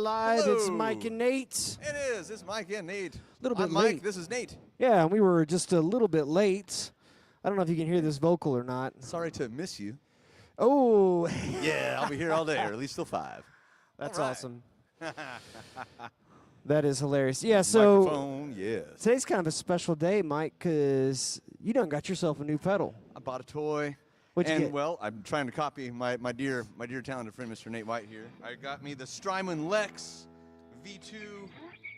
live. Hello. It's Mike and Nate. It is. It's Mike and Nate. Little bit I'm Mike. late. This is Nate. Yeah, we were just a little bit late. I don't know if you can hear this vocal or not. Sorry to miss you. Oh, Yeah, I'll be here all day, or at least till 5. that's All right. awesome. That is hilarious. Yeah, so Microphone, yes. today's kind of a special day, Mike, because you done got yourself a new pedal. I bought a toy. What'd you and get? well, I'm trying to copy my dear talented friend Mr. Nate White here. I got me the Strymon Lex V2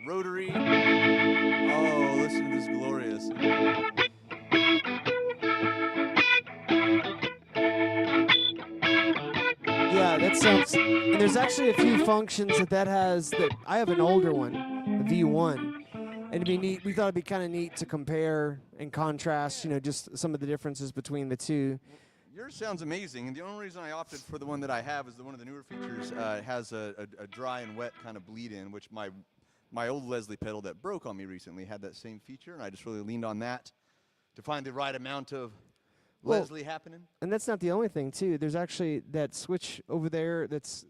rotary. Oh, listen to this glorious. Yeah, that sounds. And there's actually a few functions that has. That I have an older one, a V1, and it'd be neat. We thought it'd be kind of neat to compare and contrast. You know, just some of the differences between the two. Yours sounds amazing, and the only reason I opted for the one that I have is one of the newer features. It has a dry and wet kind of bleed in, which my old Leslie pedal that broke on me recently had that same feature, and I just really leaned on that to find the right amount of Leslie happening. And that's not the only thing, too. There's actually that switch over there that's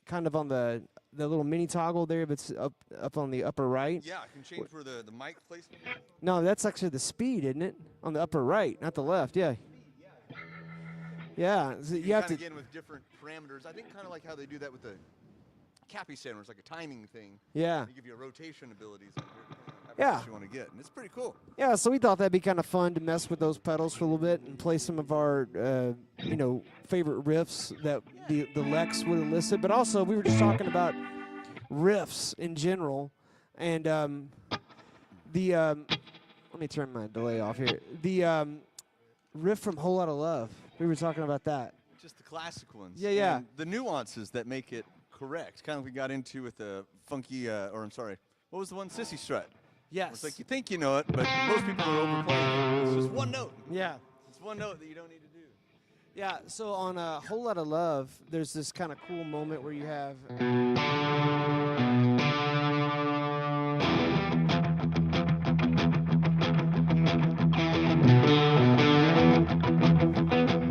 kind of on the little mini toggle there that's up on the upper right. Yeah, I can change where the mic placement is. No, that's actually the speed, isn't it? On the upper right, not the left. Yeah. Yeah. So you have to. Again with different parameters. I think kind of like how they do that with the Cappy Center. It's like a timing thing. Yeah. They give you a rotation abilities. Yeah. You want to get, and it's pretty cool. Yeah, so we thought that'd be kind of fun to mess with those pedals for a little bit and play some of our, favorite riffs that the Lex would have listed. But also, we were just talking about riffs in general, and let me turn my delay off here. The riff from Whole Lotta Love. We were talking about that. Just the classic ones. Yeah, yeah. And the nuances that make it correct. Kind of like we got into with the funky, what was the one? Sissy Strut. Yes. It's like you think you know it, but most people are overplaying it. It's just one note. Yeah. It's one note that you don't need to do. Yeah, so on a Whole Lotta Love, there's this kind of cool moment where you have.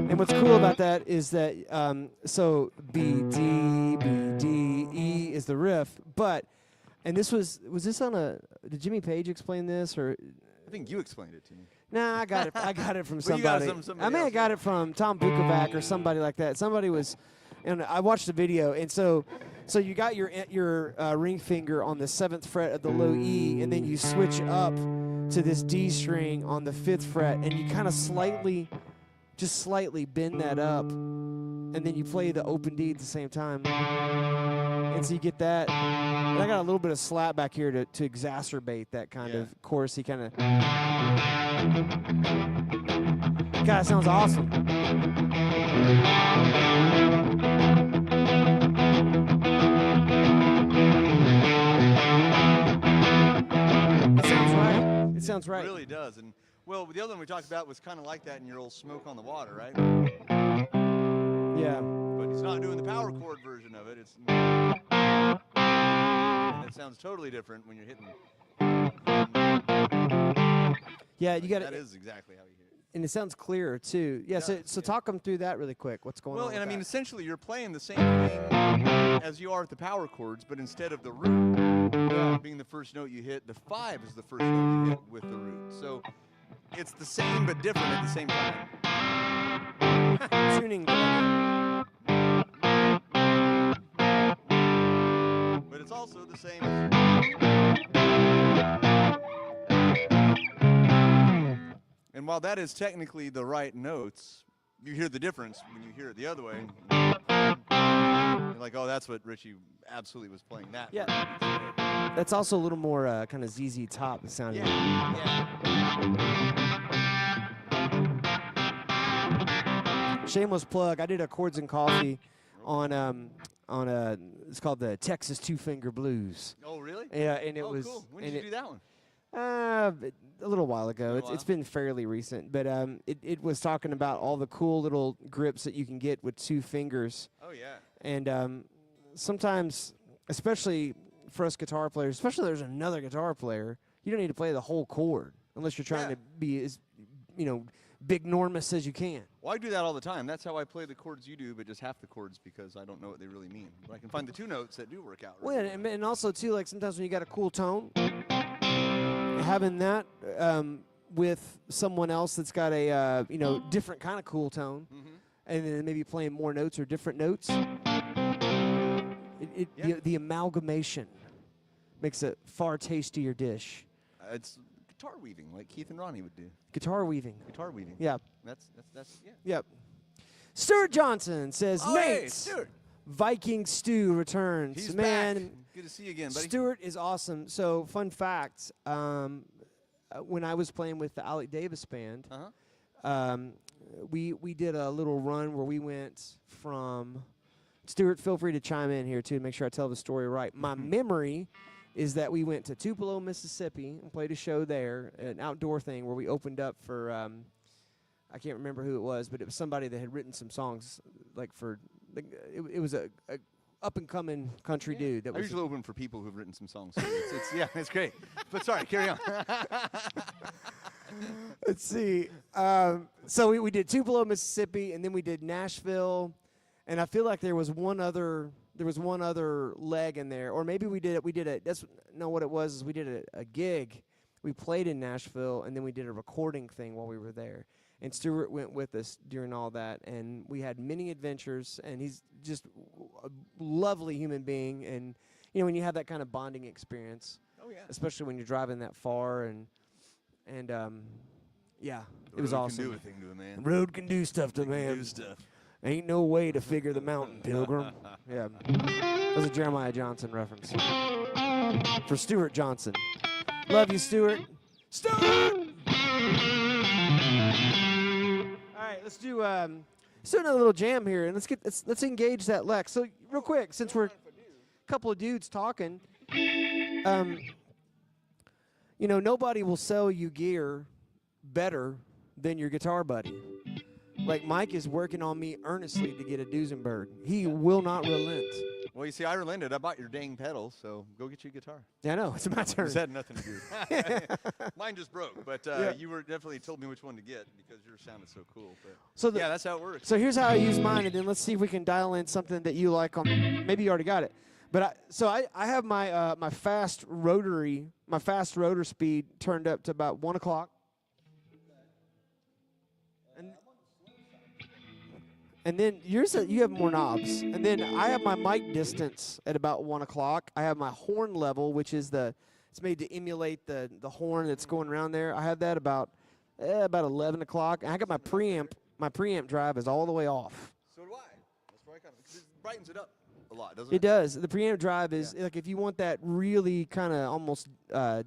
And what's cool about that is that, so B, D, E is the riff, and this was this on did Jimmy Page explain this, or? I think you explained it to me. Nah, I got it from Well, you got somebody. somebody I mean, I else. got it from Tom Bukovac or somebody like that. Somebody was, and I watched the video, and so you got your ring finger on the 7th fret of the low E, and then you switch up to this D string on the 5th fret, and you kind of just slightly bend that up, and then you play the open D at the same time, and so you get that. And I got a little bit of slap back here to exacerbate that kind of chorusy kind of. God, sounds awesome. It sounds right. It sounds right. It really does. And well, the other one we talked about was kind of like that in your old Smoke on the Water, right? Yeah. But he's not doing the power chord version of it. It's and it sounds totally different when you're hitting. Yeah, you got That it. is exactly how you hear it. And it sounds clearer too. Yeah. So talk them through that really quick. What's going on? Well, with and I mean, that? essentially, you're playing the same thing as you are with the power chords, but instead of the root being the first note you hit, the 5 is the first note you hit with the root. So it's the same but different at the same time. Tuning. But it's also the same. And while that is technically the right notes, you hear the difference when you hear it the other way. You're like, oh, that's what Richie absolutely was playing that. Yeah. That's also a little more kind of ZZ Top sounding. Shameless plug. I did a Chords and Coffee on it's called the Texas Two Finger Blues. Oh, really? Yeah, and it was. Cool. When and did you do that one? A little while ago. It's been fairly recent, but it was talking about all the cool little grips that you can get with 2 fingers. Oh, yeah. And sometimes, especially for us guitar players, especially if there's another guitar player, you don't need to play the whole chord unless you're trying to be as, big enormous as you can. Well, I do that all the time. That's how I play the chords you do, but just half the chords because I don't know what they really mean. But I can find the 2 notes that do work out. Well, Really and also too, like sometimes when you got a cool tone, having that with someone else that's got a different kind of cool tone, and then maybe playing more notes or different notes, the amalgamation makes a far tastier dish. It's guitar weaving, like Keith and Ronnie would do. Guitar weaving. Guitar weaving. Yeah. That's yeah. Yep. Stuart Johnson says, Oh, Nate, hey, Stuart. Viking Stew returns. He's Man, back. Good to see you again, buddy. Stuart is awesome. So, fun fact, when I was playing with the Alec Davis band, we did a little run where we went from Stuart, feel free to chime in here, too, to make sure I tell the story right. My memory is that we went to Tupelo, Mississippi, and played a show there, an outdoor thing where we opened up for, I can't remember who it was, but it was somebody that had written some songs, it was a up-and-coming country dude. That I was usually open for people who've written some songs. So it's great. But sorry, carry on. Let's see. So we did Tupelo, Mississippi, and then we did Nashville, and I feel like there was one other leg in there, or maybe we did what it was is we did a gig. We played in Nashville, and then we did a recording thing while we were there. And Stuart went with us during all that, and we had many adventures, and he's just a lovely human being. And, when you have that kind of bonding experience, especially when you're driving that far, and yeah, it was awesome. Road can do a thing to a man. Road can do stuff to a man. Do stuff. Ain't no way to figure the mountain, Pilgrim. Yeah. That was a Jeremiah Johnson reference. For Stuart Johnson. Love you, Stuart. Stuart! All right, let's do another little jam here, and let's engage that Lex. So real quick, since we're a couple of dudes talking, nobody will sell you gear better than your guitar buddy. Like Mike is working on me earnestly to get a Duesenberg. He will not relent. Well, you see, I relented. I bought your dang pedal, so go get you a guitar. Yeah, I know. It's my turn. This had nothing to do. Mine just broke, but you were definitely told me which one to get because yours sounded so cool. But yeah, that's how it works. So here's how I use mine, and then let's see if we can dial in something that you like on. Maybe you already got it. But I have my my fast rotor speed turned up to about 1 o'clock. And then you have more knobs. And then I have my mic distance at about 1 o'clock. I have my horn level, which is it's made to emulate the horn that's going around there. I have that about 11 o'clock. And I got my preamp. My preamp drive is all the way off. So do I. That's where I kind of, because it brightens it up a lot, doesn't it? It does. The preamp drive is like if you want that really kind of almost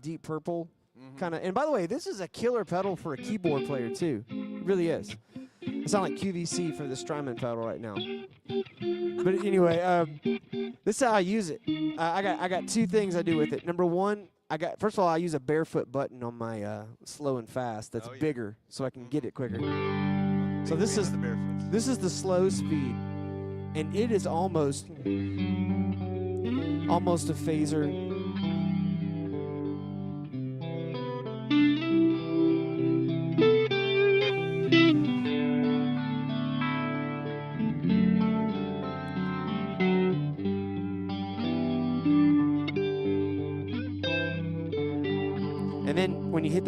deep purple kind of. And by the way, this is a killer pedal for a keyboard player too. It really is. It sounds like QVC for the Strymon pedal right now. But anyway, this is how I use it. I got 2 things I do with it. Number 1, first of all, I use a barefoot button on my slow and fast that's bigger so I can get it quicker. So this is the slow speed, and it is almost a phaser. And then when you hit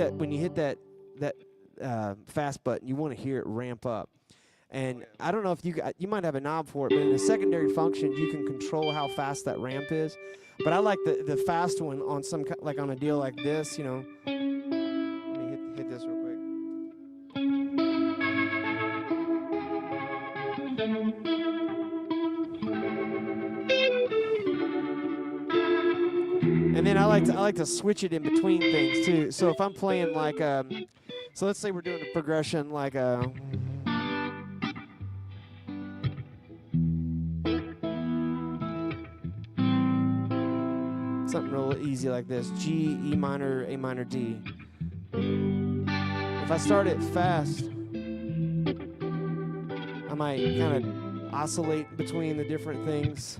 that fast button, you want to hear it ramp up. And I don't know if you might have a knob for it, but in the secondary function, you can control how fast that ramp is. But I like the fast one on like on a deal like this, Let me hit this real quick. And then I like to switch it in between things too. So if I'm playing like so let's say we're doing a progression like something real easy like this: G, E minor, A minor, D. If I start it fast, I might kind of oscillate between the different things.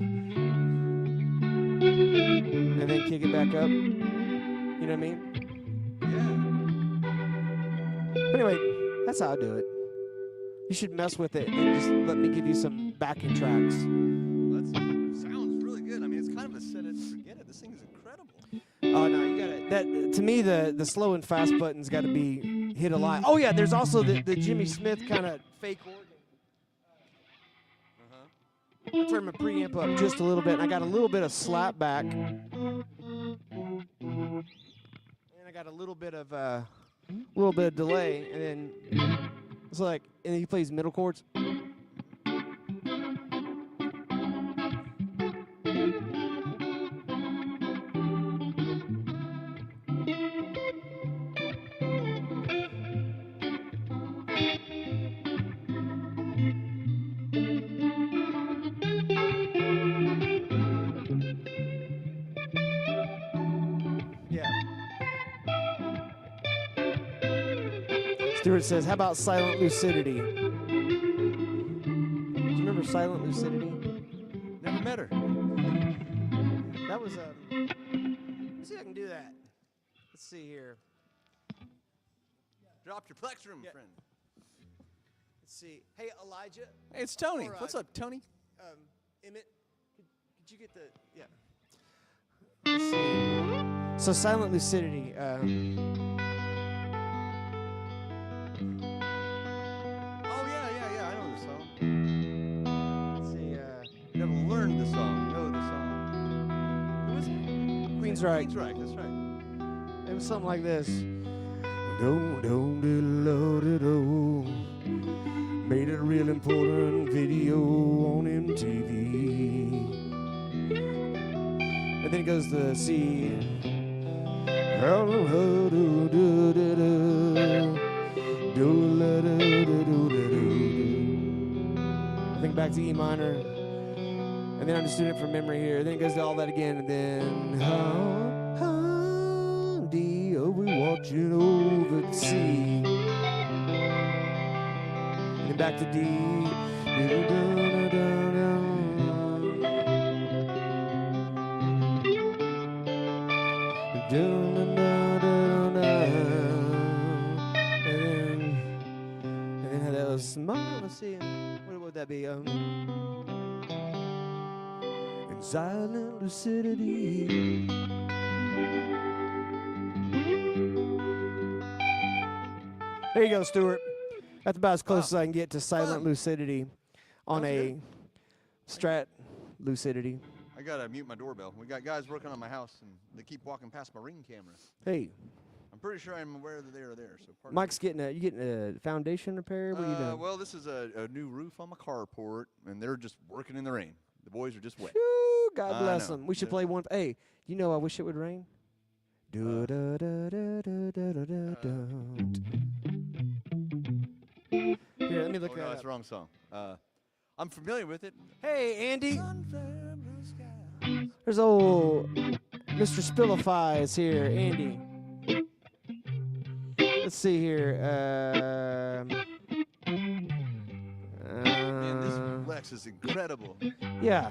And then kick it back up. You know what I mean? Yeah. But anyway, That's how I do it. You should mess with it and just let me give you some backing tracks. That sounds really good. I mean, it's kind of a set it and forget it. This thing is incredible. Oh no, you gotta. That to me, the slow and fast button's got to be hit a lot. Oh yeah, there's also the Jimmy Smith kind of fake organ. I turned my preamp up just a little bit, and I got a little bit of slap back, and I got a little bit of delay, and then it's like, and then he plays middle chords. Stuart says, how about Silent Lucidity? Do you remember Silent Lucidity? Never met her. That was let's see if I can do that. Let's see here. Dropped your plectrum, friend. Let's see. Hey, Elijah. Hey, it's Tony. Or, What's up, Tony? Emmett, could you get the, yeah. Let's see. So Silent Lucidity. Oh, yeah. I know the song. Let's see. Never learned the song. Know the song. Who is it? Queensryche. Queensryche, that's right. It was something like this. Made a real important video on MTV. And then it goes to C. I think back to E minor. And then I'm just doing it from memory here. Then it goes to all that again. And then D, are we watching over the sea? And then back to D. And then how that was small. Let's see. What would that be? In Silent Lucidity. There you go, Stuart. That's about as close as I can get to Silent Lucidity on a Strat Lucidity. I gotta mute my doorbell. We got guys working on my house, and they keep walking past my Ring camera. Hey, I'm pretty sure I'm aware that they are there. So Mike's getting a foundation repair. What are you doing? Well, this is a new roof on my carport, and they're just working in the rain. The boys are just wet. Whew, God bless know. them. We should play one. Hey, you know, I wish it would rain. Do da da da da da da da. Here, let me look Oh, that no, up. that's the wrong song. I'm familiar with it. Hey, Andy. There's old Mr. Spillify is here. Andy. Let's see here. Man, this Lex is incredible. Yeah.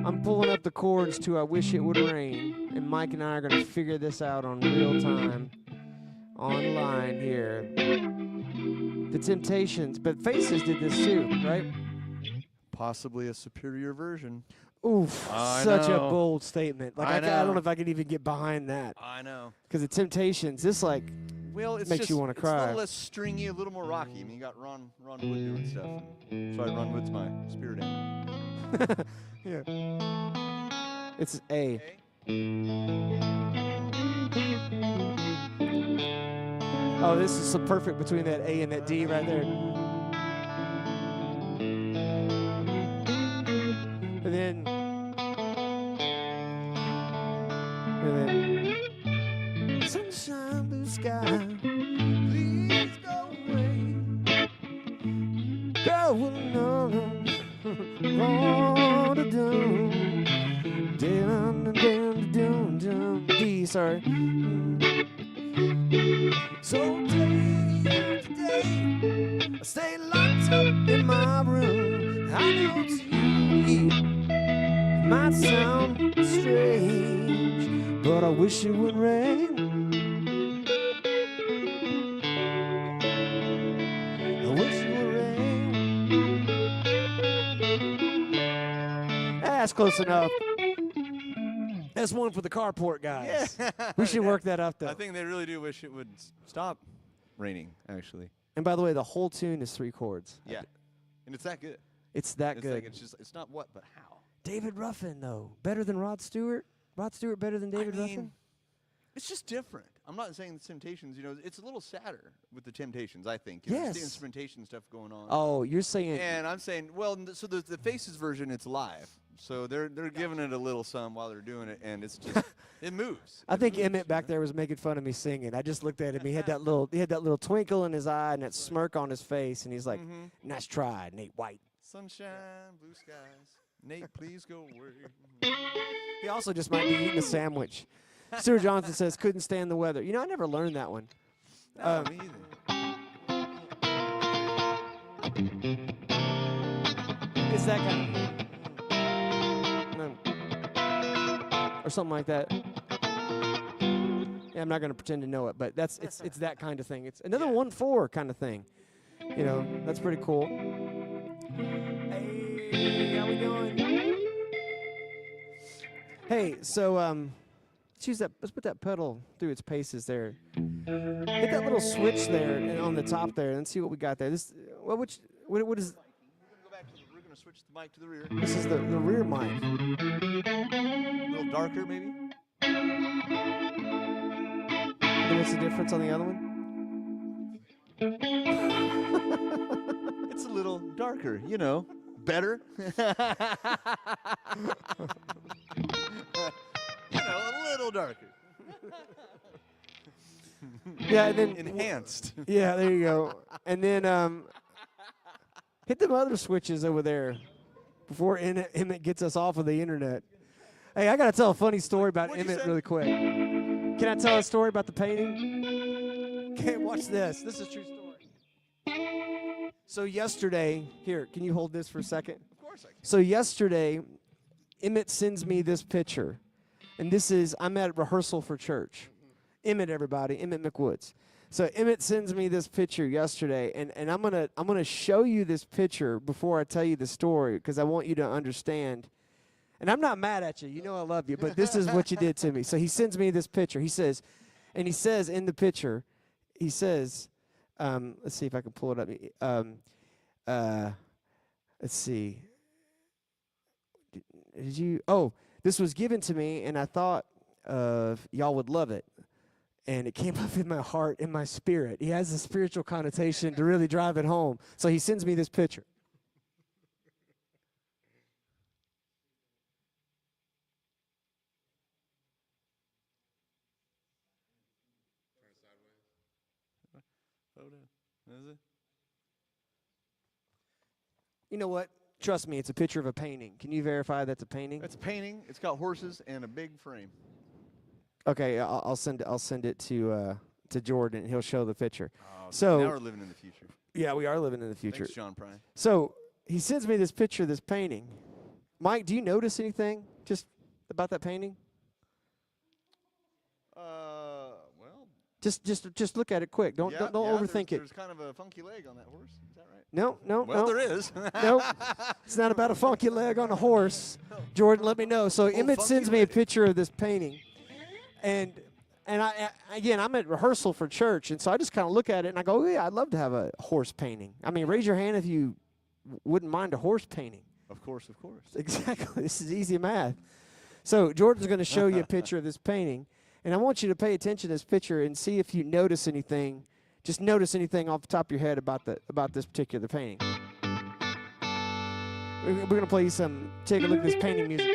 I'm pulling up the chords to I Wish It Would Rain, and Mike and I are going to figure this out on real time online here. The Temptations, but Faces did this too, right? Possibly a superior version. Oof, such a know. bold statement. Like I don't know if I can even get behind that. I know. Because the Temptations, this like Well, it's makes just, you want to It's a cry. little less stringy, a little more rocky. I mean, you got Ron Wood doing stuff. Sorry, Ron Wood's my spirit animal. Yeah. It's A. Oh, this is so perfect between that A and that D right there. And then sunshine, blue sky, please go away. Girl will know what to do. D, sorry. So today, I stay locked up in my room. I know to you it might sound strange, but I wish it would rain. That's close enough. That's one for the carport guys. Yeah. We should work that up, though. I think they really do wish it would stop raining, actually. And by the way, the whole tune is 3 chords. Yeah. And it's that good. It's that It's good. like it's not what, but how. David Ruffin, though. Better than Rod Stewart? Rod Stewart better than David Ruffin? It's just different. I'm not saying the Temptations, it's a little sadder with the Temptations, I think. There's Yes. the instrumentation stuff going on. Oh, you're saying. And I'm saying, well, so the Faces version, it's live. So they're giving it a little some while they're doing it, and it's just, it moves. I think Emmett back there was making fun of me singing. I just looked at him. He had that little twinkle in his eye and that smirk on his face, and he's like, "Nice try, Nate White." Sunshine, blue skies. Nate, please go away. He also just might be eating a sandwich. Stuart Johnson says, "Couldn't stand the weather." I never learned that one. No, me either. It's that kind of. Or something like that. Yeah, I'm not going to pretend to know it, but it's that kind of thing. It's another 1/4 kind of thing. That's pretty cool. Hey, how we doing? Hey, so let's put that pedal through its paces there. Hit that little switch there and on the top there, and see what we got there. What is? We're going to switch the mic to the rear. This is the rear mic. A little darker, maybe? And what's the difference on the other one? It's a little darker, better. A little darker. Yeah, and then enhanced. Yeah, there you go. And then hit them other switches over there before Emmett gets us off of the internet. Hey, I got to tell a funny story about What'd you Emmett say? really quick. Can I tell a story about the painting? Okay, watch this. This is a true story. So yesterday, here, can you hold this for a second? Of course I can. So yesterday, Emmett sends me this picture. And I'm at rehearsal for church. Emmett, everybody, Emmett McWoods. So Emmett sends me this picture yesterday, and I'm gonna show you this picture before I tell you the story, because I want you to understand. And I'm not mad at you. I love you, but this is what you did to me. So he sends me this picture. He says in the picture, he says, let's see if I can pull it up. Let's see. Did you? Oh, this was given to me, and I thought y'all would love it. And it came up in my heart, in my spirit. He has a spiritual connotation to really drive it home. So he sends me this picture. Photo. Is it? You know what? Trust me, it's a picture of a painting. Can you verify that's a painting? It's a painting. It's got horses and a big frame. Okay, I'll send it to Jordan, and he'll show the picture. Oh, So- now we're living in the future. Yeah, we are living in the future. Thanks, John Prine. So he sends me this picture of this painting. Mike, do you notice anything just about that painting? Well. Just look at it quick. Don't overthink it. There's kind of a funky leg on that horse. Is that right? No. Well, there is. Nope. It's not about a funky leg on a horse. Jordan, let me know. So Emmett funky sends me a leg. picture of this painting. And I'm at rehearsal for church, and so I just kind of look at it, and I go, yeah, I'd love to have a horse painting. I mean, raise your hand if you wouldn't mind a horse painting. Of course, of course. Exactly. This is easy math. So Jordan's going to show you a picture of this painting, and I want you to pay attention to this picture and see if you notice anything. Just notice anything off the top of your head about this particular painting. We're going to play you take a look at this painting music.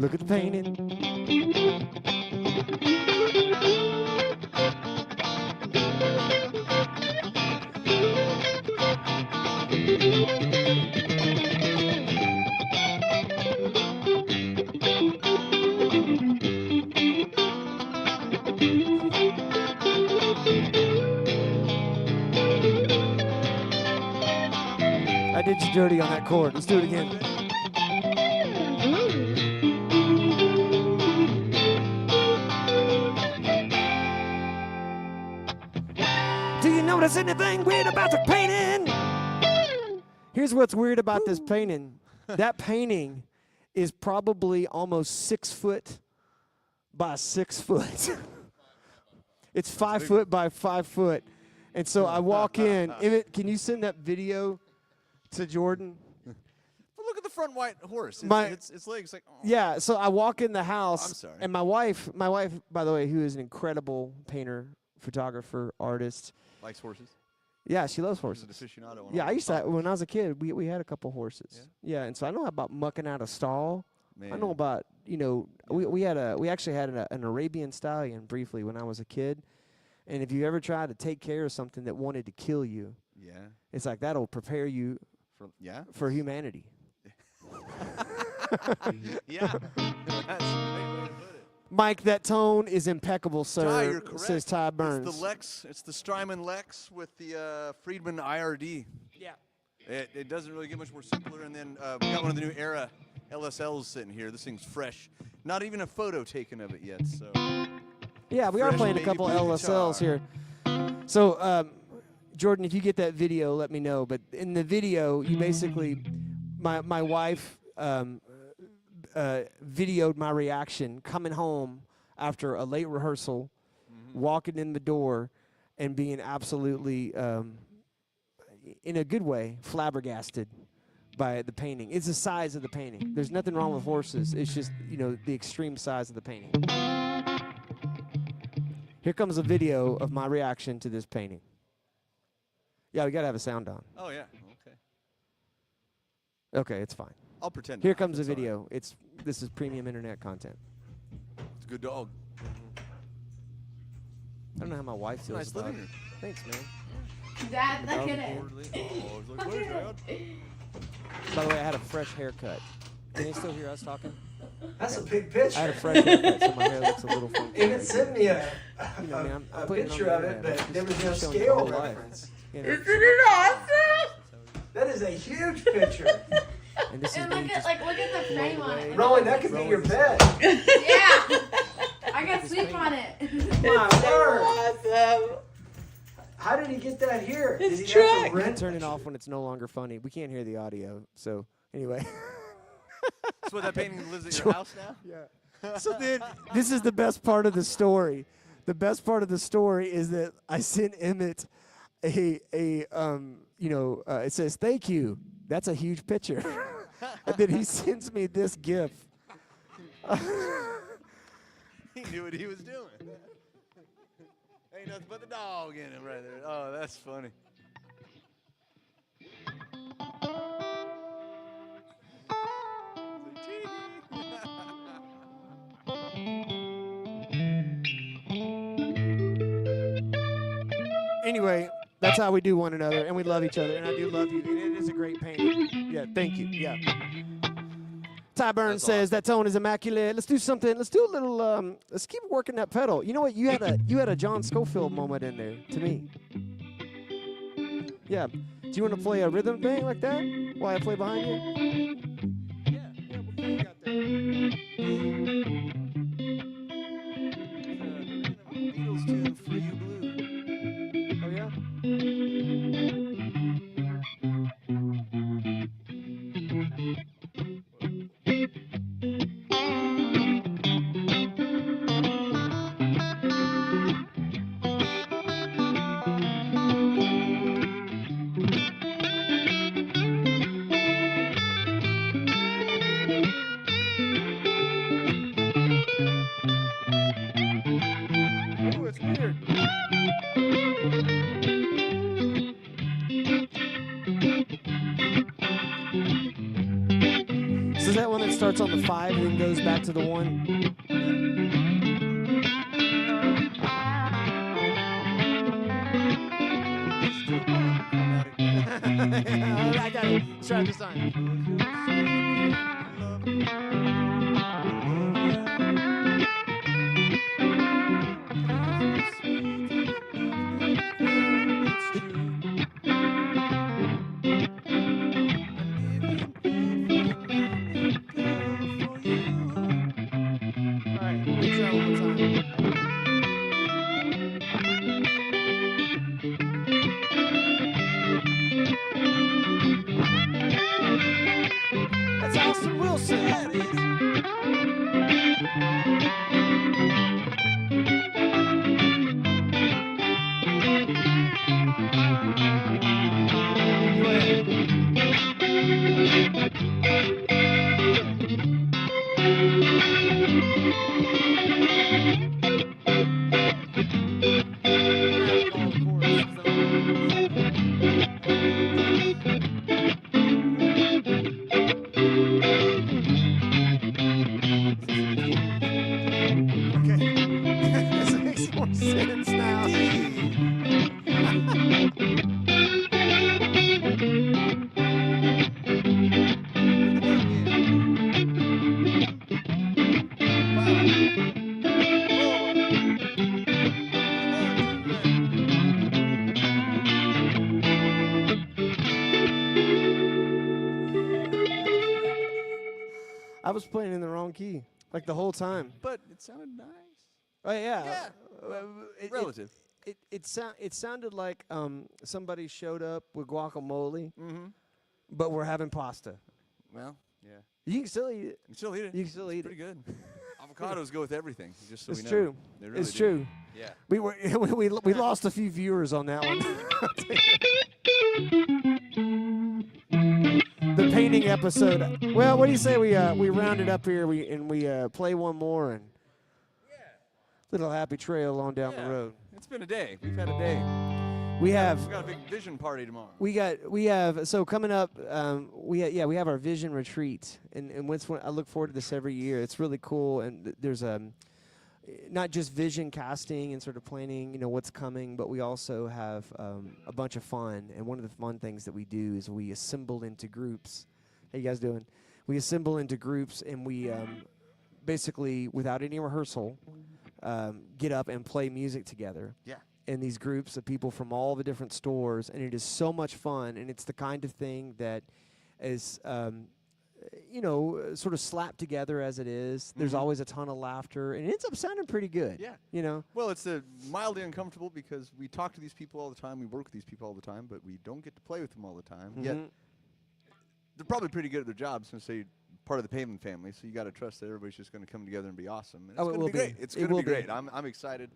Look at the painting. I did you dirty on that chord. Let's do it again. notice anything weird about the painting. Here's what's weird about this painting. That painting is probably almost 6 foot by 6 foot. It's 5 foot by 5 foot. And so I walk in. Emmett, can you send that video to Jordan? Well, look at the front white horse. Its legs like. Oh. Yeah. So I walk in the house. I'm sorry. And my wife, by the way, who is an incredible painter, photographer, artist. Likes horses. Yeah, she loves horses. She's an aficionado. Yeah, I used to. When I was a kid, we had a couple horses. Yeah, and so I know about mucking out a stall. Man. I know about, you know, we actually had an Arabian stallion briefly when I was a kid. And if you ever tried to take care of something that wanted to kill you, it's like that'll prepare you for humanity. Yeah. That's a great way to put it. Mike, that tone is impeccable, sir. Ty, you're correct. Says Ty Burns. It's the Strymon Lex with the Friedman IRD. Yeah. It doesn't really get much more simpler. And then we got one of the new Era LSLs sitting here. This thing's fresh. Not even a photo taken of it yet. So. Yeah, we are playing a couple LSLs here. So, Jordan, if you get that video, let me know. But in the video, you basically, my wife videoed my reaction coming home after a late rehearsal, walking in the door, and being absolutely, in a good way, flabbergasted by the painting. It's the size of the painting. There's nothing wrong with horses. It's just, you know, the extreme size of the painting. Here comes a video of my reaction to this painting. Yeah, we got to have a sound on. Oh, yeah. Okay. Okay, it's fine. I'll pretend. Here comes a video. Right. This is premium internet content. It's a good dog. I don't know how my wife feels nice about it. Here. Thanks, man. Dad, look at it. By the way, I had a fresh haircut. Can you still hear us talking? That's a big picture. I had a fresh haircut, so my hair looks a little funky. And it sent me a putting picture it of it, but there was no scale reference. You know, Isn't it awesome? That is a huge picture. And this is And me look just at the frame on it. Rowan, that could be your bed. Yeah. I got sleep on it. My word. Awesome. How did he get that here? Did His he have truck. to You can rent turn it off when it's no longer funny. We can't hear the audio, so anyway. So that painting lives at your house now? Yeah. So then, this is the best part of the story. The best part of the story is that I sent Emmett it says, "Thank you." That's a huge picture. And then he sends me this GIF. He knew what he was doing. Ain't nothing but the dog in him right there. Oh, that's funny. Anyway, that's how we do one another, and we love each other, and I do love you, and it is a great painting. Yeah, thank you. Yeah. Ty Burns says that tone is immaculate. Let's do something. Let's do a little. Let's keep working that pedal. You know what? You had a John Scofield moment in there to me. Yeah. Do you want to play a rhythm thing like that while I play behind you? Yeah. What kind you got there? The Beatles tune For You Blue. Oh yeah. Oh, it's weird. So is that one that starts on the 5 and then goes back to the 1? I got it. Let's try it this time. Alright, let me try one more time. This makes more sense now. I was playing in the wrong key, like the whole time. But it sounded nice. Oh yeah. Yeah. Relative. It sounded like somebody showed up with guacamole, Mm-hmm. but we're having pasta. Well, yeah. You can still eat it. You can still eat it. You can still eat Pretty it. good. Avocados go with everything. Just so It's we know. true. They really It's do. true. Yeah. We lost a few viewers on that one. The painting episode. Well, what do you say we round it up here? We play one more and little happy trail on down Yeah. the road. It's been a day. We've had a day. We have We've got a big vision party tomorrow. we have so coming up. We have our vision retreat, and I look forward to this every year. It's really cool, and there's not just vision casting and sort of planning, what's coming, but we also have a bunch of fun. And one of the fun things that we do is we assemble into groups. How you guys doing? We assemble into groups, and we basically, without any rehearsal, get up and play music together. Yeah. In these groups of people from all the different stores, and it is so much fun, and it's the kind of thing that is sort of slapped together as it is. There's always a ton of laughter, and it ends up sounding pretty good. Yeah. Well, it's mildly uncomfortable because we talk to these people all the time, we work with these people all the time, but we don't get to play with them all the time. Yet they're probably pretty good at their jobs since they're part of the Pavement family, so you got to trust that everybody's just going to come together and be awesome. And it's going to be great. It's going to be great. I'm excited.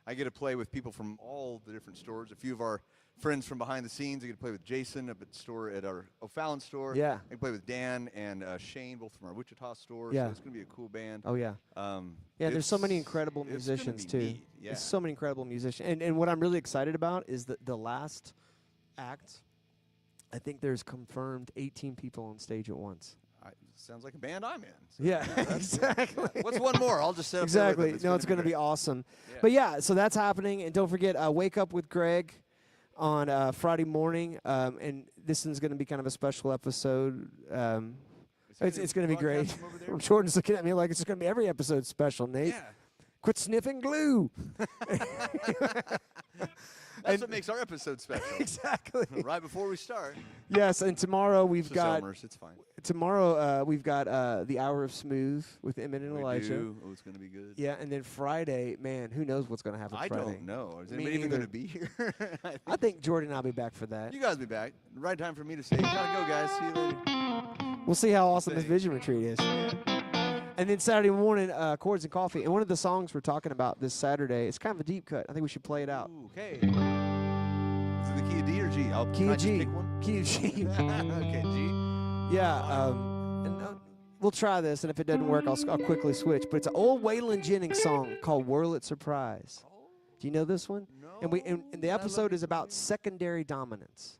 I get to play with people from all the different stores. A few of our friends from behind the scenes. I get to play with Jason up at our O'Fallon store. Yeah. I can play with Dan and Shane, both from our Wichita store. Yeah. So it's going to be a cool band. Oh yeah. Yeah, there's so many incredible musicians too. Neat. Yeah. There's so many incredible musicians, and what I'm really excited about is the last act. I think there's confirmed 18 people on stage at once. Sounds like a band I'm in. So Yeah, that's exactly. What's one more? I'll just set up Exactly. there with No, it's going to be awesome. Yeah. But yeah, so that's happening, and don't forget, Wake Up with Greg on Friday morning, and this one's going to be kind of a special episode. It's going to be great. Jordan's looking at me like it's going to be every episode special, Nate. Yeah. Quit sniffing glue. That's what makes our episode special. Exactly. Right before we start. Yes, and tomorrow we've So got Elmer's, it's fine. the Hour of Smooth with Emmett and We Elijah. do. Oh, it's going to be good. Yeah, and then Friday, man, who knows what's going to happen I Friday? don't know. Is Me anybody even going to neither. be here? I think Jordan and I'll be back for that. You guys be back. Right time for me to say, gotta go, guys. See you later. We'll see how awesome this Thanks. vision retreat is. And then Saturday morning, Chords and Coffee. And one of the songs we're talking about this Saturday, it's kind of a deep cut. I think we should play it out. Ooh, okay. Is it the key of D or G? Key can I of just G. pick one? Key of G. Okay, G. Yeah. And we'll try this, and if it doesn't work, I'll quickly switch. But it's an old Waylon Jennings song called "Whirl It Surprise." Do you know this one? No. And the episode is about secondary dominance.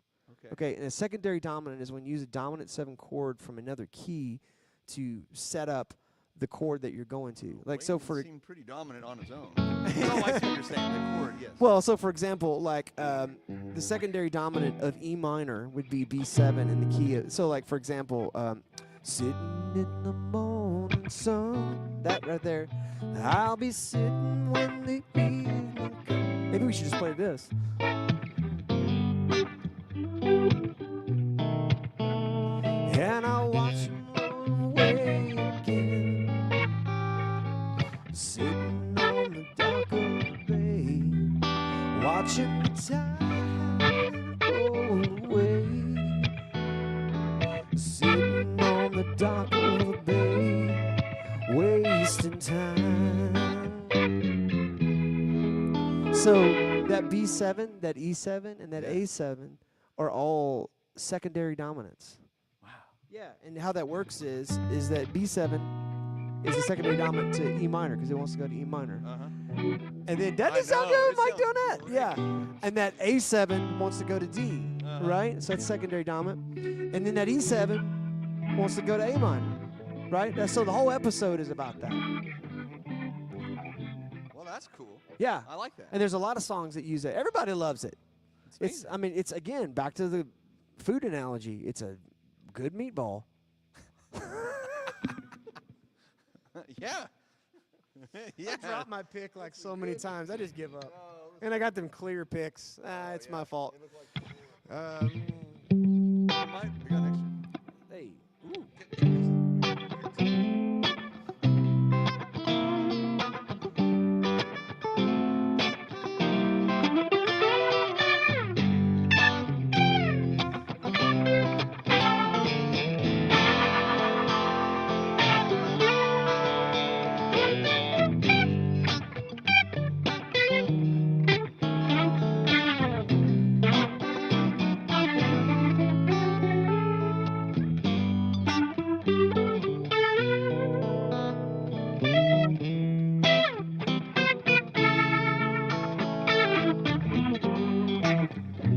Okay, and a secondary dominant is when you use a dominant 7 chord from another key to set up the chord that you're going to. Like so for seemed pretty dominant on his own. Oh, I see what you're saying. The chord, yes. well, so for example, like the secondary dominant of E minor would be B7 in the key of, so like for example, sitting in the morning sun, that right there. I'll be sitting when the evening comes. Maybe we should just play this. And I'll watch him roll away again, sitting on the dock of the bay, watching the tide roll away, sitting on the dock of the bay, wasting time. time. So that B7, that E7, and that A7 are all secondary dominants. Wow. Yeah, and how that works is that B7 is a secondary dominant to E minor because it wants to go to E minor. And then that I doesn't sound know, good, it Mike, sounds doing that? great. Yeah. And that A7 wants to go to D, Uh-huh. right? So that's secondary dominant. And then that E7 wants to go to A minor, right? So the whole episode is about that. Well, that's cool. Yeah. I like that. And there's a lot of songs that use it. Everybody loves it. It's, I mean, it's again back to the food analogy. It's a good meatball. Yeah. Yeah. I dropped my pick like so many times. I just give up. And I got them clear picks. It's my fault. We got next one. Hey.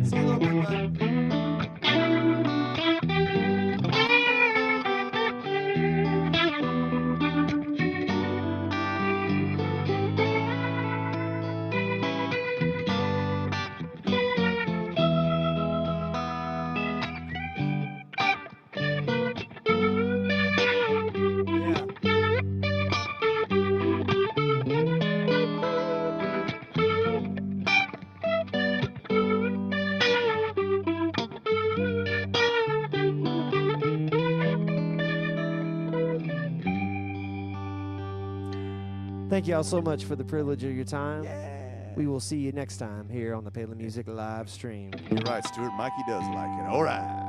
See you a little bit, bud. Yeah. Thank you all so much for the privilege of your time. We will see you next time here on the Palin Music live stream. You're right, Stuart. Mikey does like it. All right.